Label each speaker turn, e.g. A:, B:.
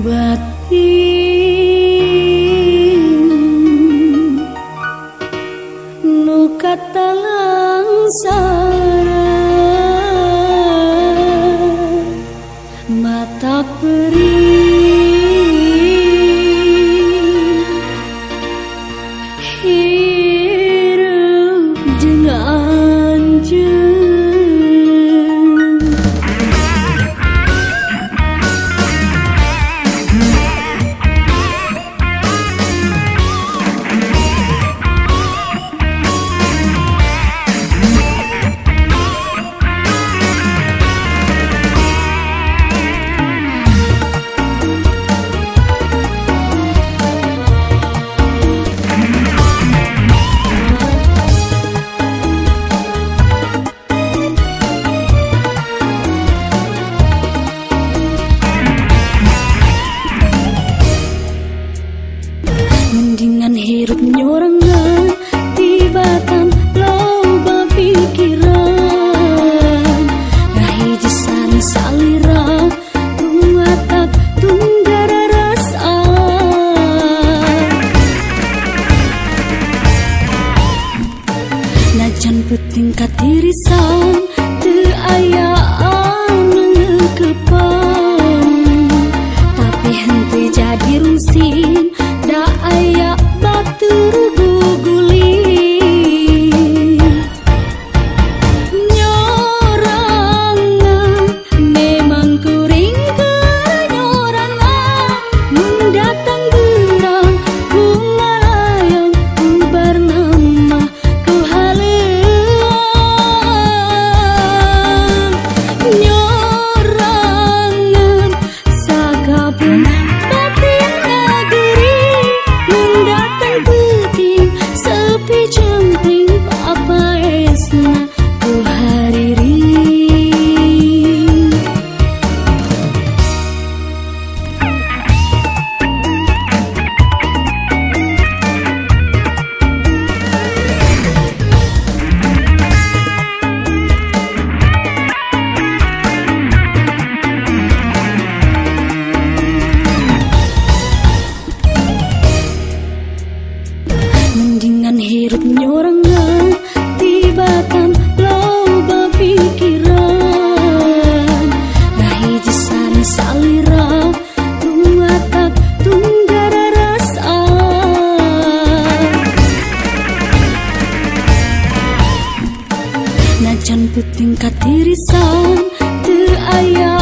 A: batin nu katalang sara mata perih hirup jeung anjeun. Mendingan hirup nyorangan tibatan loba pikiran nah hiji sani salira tungatak tunggara rasa najan penting katirisan teu aya anu ngeukepan tapi henteu jadi rusin da aya batur guguling nyorangan memang kuring nyorangan mun datang gerang bunga layang ubar nama ku haleuang nyorangan sagabung batin ngageri datang penting sepi cempling apa esna ku hariri mendingan hirup nyorangan tibatan loba pikiran nah hiji sani salira tungatak tunggara rasa najan penting katirisan teu aya